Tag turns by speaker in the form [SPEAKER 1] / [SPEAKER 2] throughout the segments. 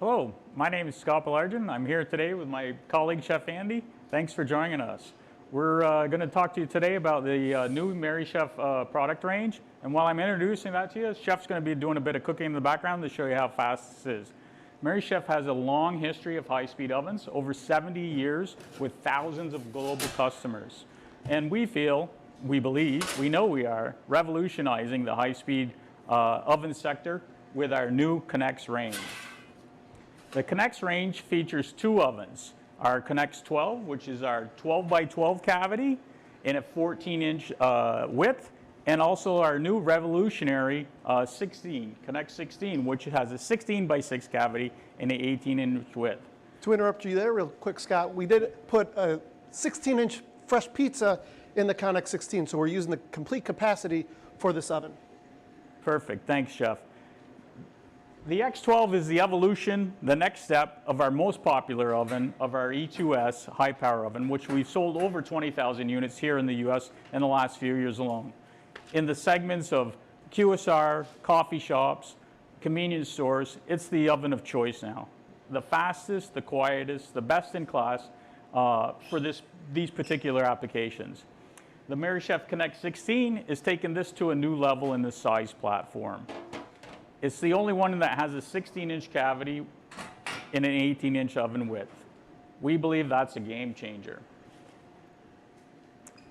[SPEAKER 1] Hello, my name is Scott Belargin. I'm here today with my colleague Chef Andy. Thanks for joining us. We're going to talk to you today about the new Merrychef product range. And while I'm introducing that to you, Chef's going to be doing a bit of cooking in the background to show you how fast this is. Merrychef has a long history of high-speed ovens, over 70 years with thousands of global customers. And we believe, we know we are revolutionizing the high-speed oven sector with our new ConneX range. The ConneX range features two ovens. Our ConneX 12, which is our 12 by 12 cavity in a 14-inch width, and also our new revolutionary ConneX 16, which has a 16 by 6 cavity and an 18-inch width.
[SPEAKER 2] To interrupt you there real quick, Scott, we did put a 16-inch fresh pizza in the ConneX 16, so we're using the complete capacity for this oven.
[SPEAKER 1] Perfect, thanks, Chef. The X12 is the evolution, the next step of our most popular oven, of our E2S high power oven, which we've sold over 20,000 units here in the US in the last few years alone. In the segments of QSR, coffee shops, convenience stores, it's the oven of choice now. The fastest, the quietest, the best in class for these particular applications. The Merrychef ConneX 16 is taking this to a new level in the size platform. It's the only one that has a 16-inch cavity in an 18-inch oven width. We believe that's a game changer.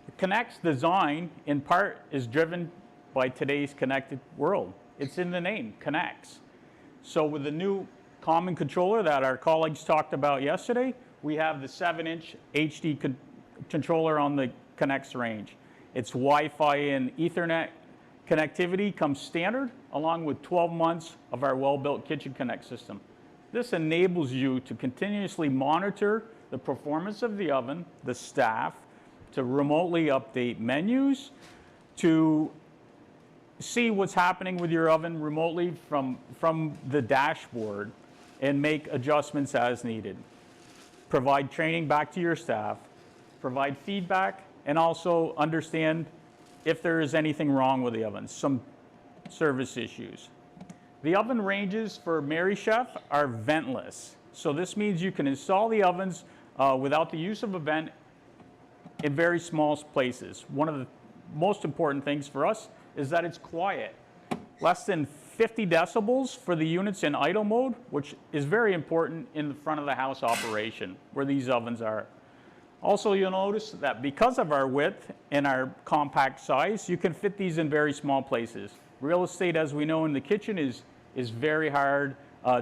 [SPEAKER 1] The ConneX design, in part, is driven by today's connected world. It's in the name, ConneX. So with the new common controller that our colleagues talked about yesterday, we have the 7-inch HD controller on the ConneX range. It's Wi-Fi and Ethernet connectivity comes standard, along with 12 months of our well-built Kitchen ConneX system. This enables you to continuously monitor the performance of the oven, the staff, to remotely update menus, to see what's happening with your oven remotely from the dashboard and make adjustments as needed. Provide training back to your staff, provide feedback, and also understand if there is anything wrong with the oven, some service issues. The oven ranges for Merrychef are ventless. So this means you can install the ovens without the use of a vent in very small places. One of the most important things for us is that it's quiet. Less than 50 decibels for the units in idle mode, which is very important in the front of the house operation where these ovens are. Also, you'll notice that because of our width and our compact size, you can fit these in very small places. Real estate, as we know in the kitchen, is very hard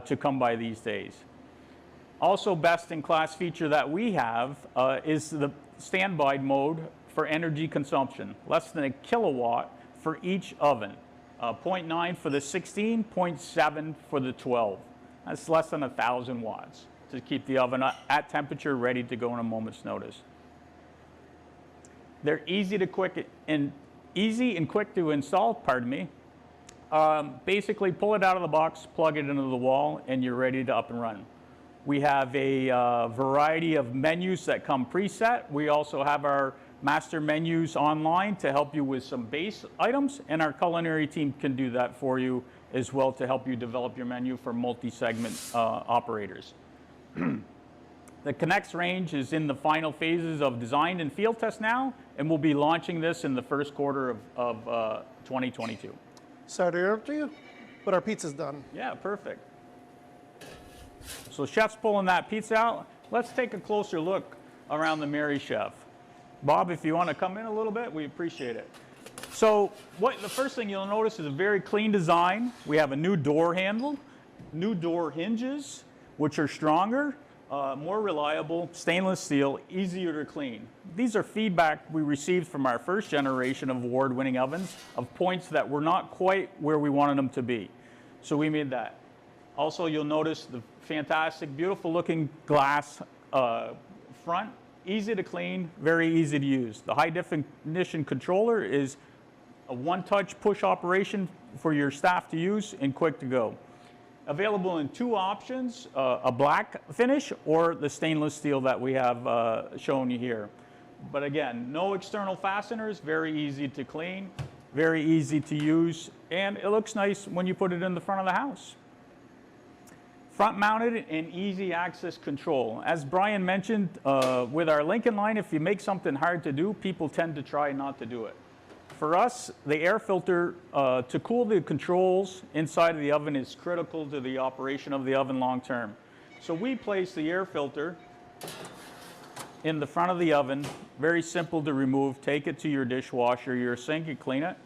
[SPEAKER 1] to come by these days. Also, best-in-class feature that we have is the standby mode for energy consumption. Less than a kilowatt for each oven. 0.9 for the 16, 0.7 for the 12. That's less than 1,000 watts. To keep the oven at temperature, ready to go in a moment's notice. They're easy and quick to install, pardon me. Basically, pull it out of the box, plug it into the wall, and you're ready to up and run. We have a variety of menus that come preset. We also have our master menus online to help you with some base items, and our culinary team can do that for you as well to help you develop your menu for multi-segment operators. The ConneX range is in the final phases of design and field test now, and we'll be launching this in the first quarter of 2022.
[SPEAKER 2] Sorry to interrupt you, but our pizza's done.
[SPEAKER 1] Yeah, perfect. So Chef's pulling that pizza out. Let's take a closer look around the Merrychef. Bob, if you want to come in a little bit, we appreciate it. So the first thing you'll notice is a very clean design. We have a new door handle, new door hinges, which are stronger, more reliable, stainless steel, easier to clean. These are feedback we received from our first generation of award-winning ovens of points that were not quite where we wanted them to be. So we made that. Also, you'll notice the fantastic, beautiful looking glass front, easy to clean, very easy to use. The high definition controller is a one-touch push operation for your staff to use and quick to go. Available in two options, a black finish or the stainless steel that we have shown you here. But again, no external fasteners, very easy to clean, very easy to use, and it looks nice when you put it in the front of the house. front mounted and easy access control. As Brian mentioned, with our Lincoln line, if you make something hard to do, people tend to try not to do it. For us, the air filter to cool the controls inside of the oven is critical to the operation of the oven long term. So we place the air filter in the front of the oven, very simple to remove. Take it to your dishwasher, your sink, and clean it.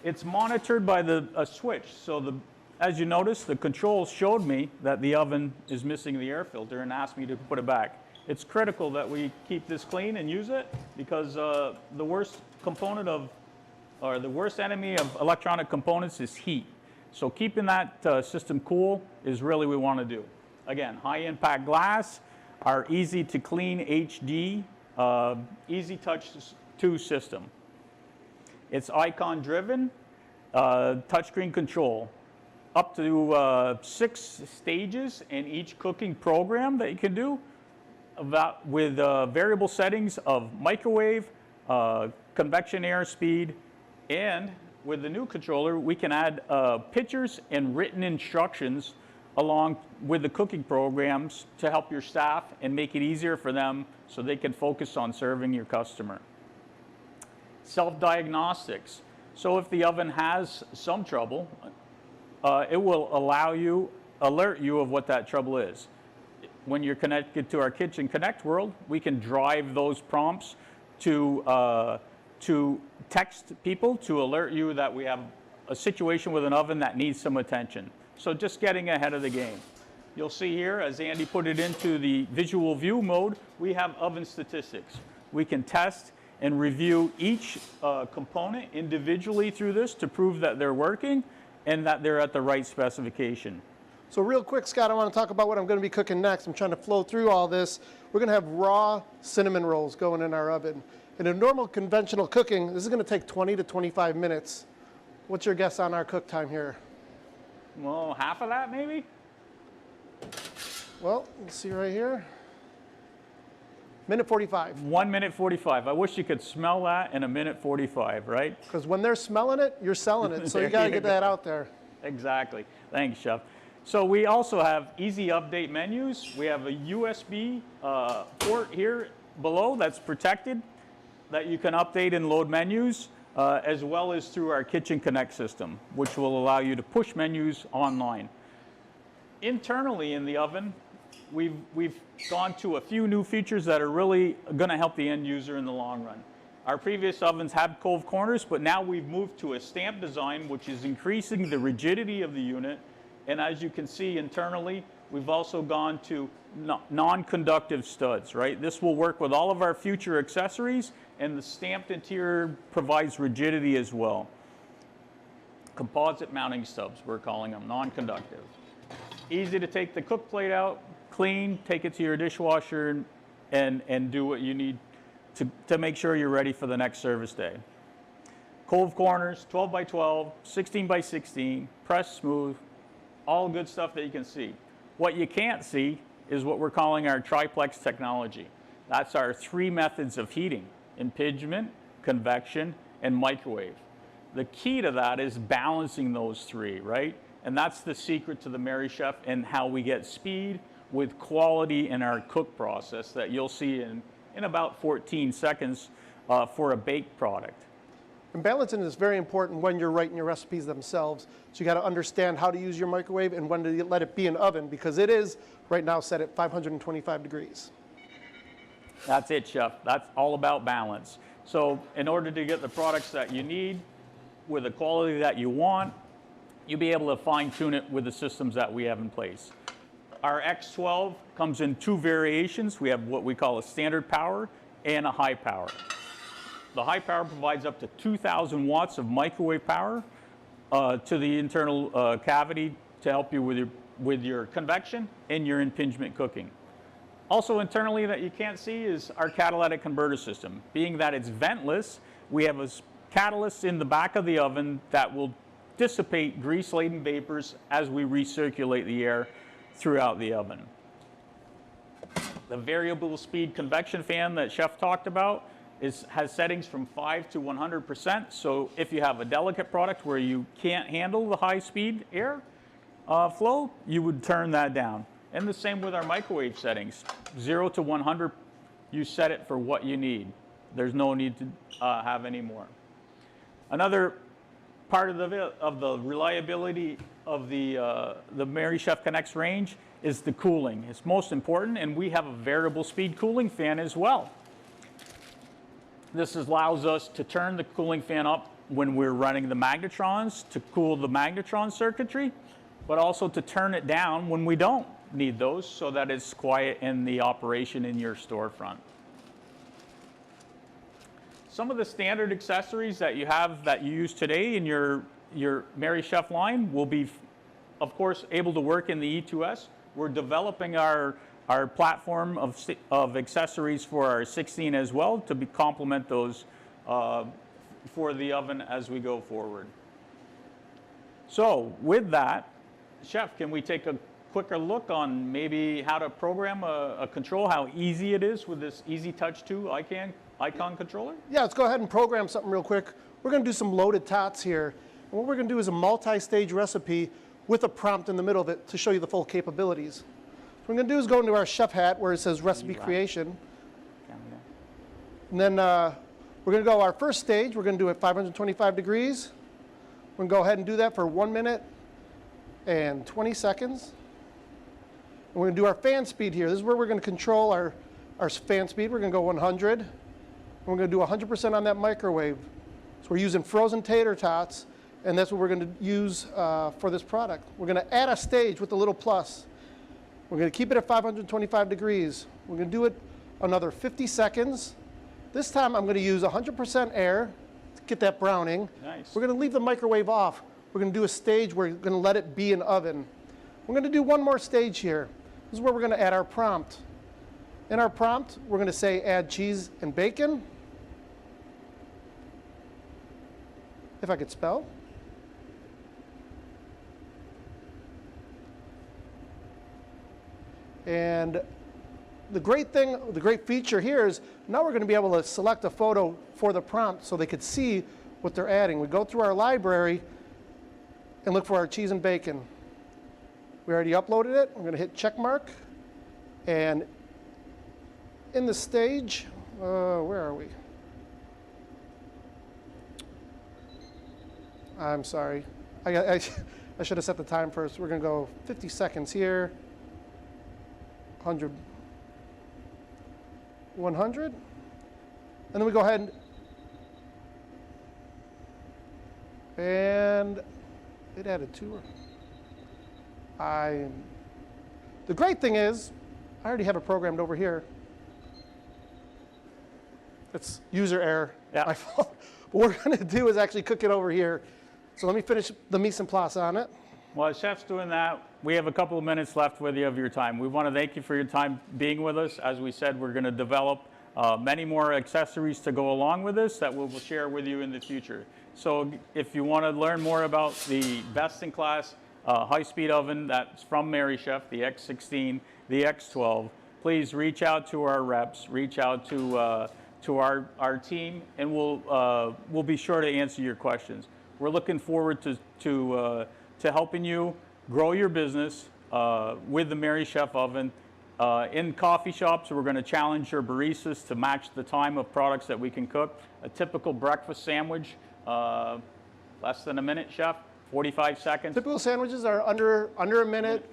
[SPEAKER 1] It's monitored by a switch. So as you notice, the controls showed me that the oven is missing the air filter and asked me to put it back. It's critical that we keep this clean and use it, because the worst component or the worst enemy of electronic components is heat. So keeping that system cool is really what we want to do. Again, high impact glass, our easy to clean HD, easy touch 2 system. It's icon driven, touchscreen control. Up to 6 stages in each cooking program that you can do, with variable settings of microwave, convection air speed, and with the new controller, we can add pictures and written instructions along with the cooking programs to help your staff and make it easier for them so they can focus on serving your customer. Self-diagnostics. So if the oven has some trouble, it will alert you of what that trouble is. When you're connected to our Kitchen Connect world, we can drive those prompts to text people to alert you that we have a situation with an oven that needs some attention. So just getting ahead of the game. You'll see here, as Andy put it into the visual view mode, we have oven statistics. We can test and review each component individually through this to prove that they're working and that they're at the right specification.
[SPEAKER 2] So real quick, Scott, I want to talk about what I'm going to be cooking next. I'm trying to flow through all this. We're going to have raw cinnamon rolls going in our oven. In a normal conventional cooking, this is going to take 20 to 25 minutes. What's your guess on our cook time here?
[SPEAKER 1] Well, half of that maybe?
[SPEAKER 2] Well, let's see right here. Minute 45.
[SPEAKER 1] 1 minute 45. I wish you could smell that in a minute 45, right?
[SPEAKER 2] Because when they're smelling it, you're selling it. So you got to get that out there.
[SPEAKER 1] Exactly. Thanks, Chef. So we also have easy update menus. We have a USB port here below that's protected that you can update and load menus, as well as through our Kitchen Connect system, which will allow you to push menus online. Internally in the oven, we've gone to a few new features that are really going to help the end user in the long run. Our previous ovens had cove corners, but now we've moved to a stamp design, which is increasing the rigidity of the unit. And as you can see internally, we've also gone to non-conductive studs, right? This will work with all of our future accessories, and the stamped interior provides rigidity as well. Composite mounting stubs, we're calling them, non-conductive. Easy to take the cook plate out, clean, take it to your dishwasher, and do what you need to make sure you're ready for the next service day. Cove corners, 12 by 12, 16 by 16, press smooth, all good stuff that you can see. What you can't see is what we're calling our triplex technology. That's our 3 methods of heating: impingement, convection, and microwave. The key to that is balancing those 3, right? And that's the secret to the Merrychef and how we get speed with quality in our cook process that you'll see in about 14 seconds for a baked product.
[SPEAKER 2] And balancing is very important when you're writing your recipes themselves. So you got to understand how to use your microwave and when to let it be an oven, because it is right now set at 525 degrees.
[SPEAKER 1] That's it, Chef. That's all about balance. So in order to get the products that you need with the quality that you want, you'll be able to fine tune it with the systems that we have in place. Our X12 comes in 2 variations. We have what we call a standard power and a high power. The high power provides up to 2,000 watts of microwave power to the internal cavity to help you with your convection and your impingement cooking. Also internally that you can't see is our catalytic converter system. Being that it's ventless, we have a catalyst in the back of the oven that will dissipate grease-laden vapors as we recirculate the air throughout the oven. The variable speed convection fan that Chef talked about has settings from 5 to 100%. So if you have a delicate product where you can't handle the high speed air, flow, you would turn that down. And the same with our microwave settings. 0 to 100, you set it for what you need. There's no need to have any more. Another part of the reliability of the Merrychef ConneX range is the cooling. It's most important, and we have a variable speed cooling fan as well. This allows us to turn the cooling fan up when we're running the magnetrons to cool the magnetron circuitry, but also to turn it down when we don't need those so that it's quiet in the operation in your storefront. Some of the standard accessories that you have that you use today in your Merrychef line will be, of course, able to work in the E2S. We're developing our platform of accessories for our 16 as well to complement those for the oven as we go forward. So with that, Chef, can we take a quicker look on maybe how to program a control, how easy it is with this Easy Touch 2 icon controller?
[SPEAKER 2] Yeah, let's go ahead and program something real quick. We're going to do some loaded tots here. And what we're going to do is a multi-stage recipe with a prompt in the middle of it to show you the full capabilities. What we're going to do is go into our chef hat where it says recipe creation. And then we're going to go our first stage. We're going to do it 525 degrees. We're going to go ahead and do that for 1 minute and 20 seconds. And we're going to do our fan speed here. This is where we're going to control our fan speed. We're going to go 100. And we're going to do 100% on that microwave. So we're using frozen tater tots, and that's what we're going to use for this product. We're going to add a stage with a little plus. We're going to keep it at 525 degrees. We're going to do it another 50 seconds. This time I'm going to use 100% air to get that browning.
[SPEAKER 1] Nice.
[SPEAKER 2] We're going to leave the microwave off. We're going to do a stage where we're going to let it be in oven. We're going to do one more stage here. This is where we're going to add our prompt. In our prompt, we're going to say add cheese and bacon. If I could spell. And the great feature here is now we're going to be able to select a photo for the prompt so they could see what they're adding. We go through our library and look for our cheese and bacon. We already uploaded it. I'm going to hit check mark. And in the stage, where are we? I'm sorry. I should have set the time first. We're going to go 50 seconds here. 100. And then we go ahead and it added 2. The great thing is, I already have it programmed over here. It's user error.
[SPEAKER 1] Yeah.
[SPEAKER 2] My fault. What we're going to do is actually cook it over here. So let me finish the mise en place on it.
[SPEAKER 1] While Chef's doing that, we have a couple of minutes left with you of your time. We want to thank you for your time being with us. As we said, we're going to develop many more accessories to go along with this that we'll share with you in the future. So if you want to learn more about the best-in-class high-speed oven that's from Merrychef, the X16, the X12, please reach out to our reps, reach out to our team, and we'll be sure to answer your questions. We're looking forward to helping you grow your business with the Merrychef oven. In coffee shops, we're going to challenge your baristas to match the time of products that we can cook. A typical breakfast sandwich, less than a minute, Chef, 45 seconds.
[SPEAKER 2] Typical sandwiches are under a minute.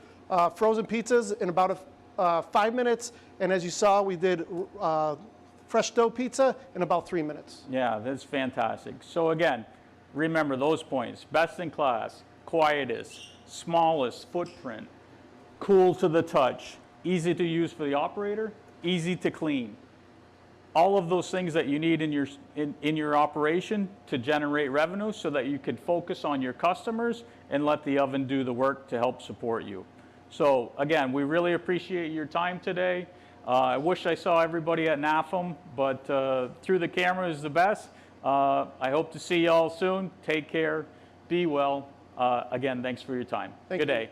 [SPEAKER 2] Frozen pizzas in about 5 minutes. And as you saw, we did fresh dough pizza in about 3 minutes.
[SPEAKER 1] Yeah, that's fantastic. So again, remember those points. Best in class, quietest, smallest footprint, cool to the touch, easy to use for the operator, easy to clean. All of those things that you need in your operation to generate revenue so that you can focus on your customers and let the oven do the work to help support you. So again, we really appreciate your time today. I wish I saw everybody at NAFM, but through the camera is the best. I hope to see you all soon. Take care. Be well. Again, thanks for your time. Good day.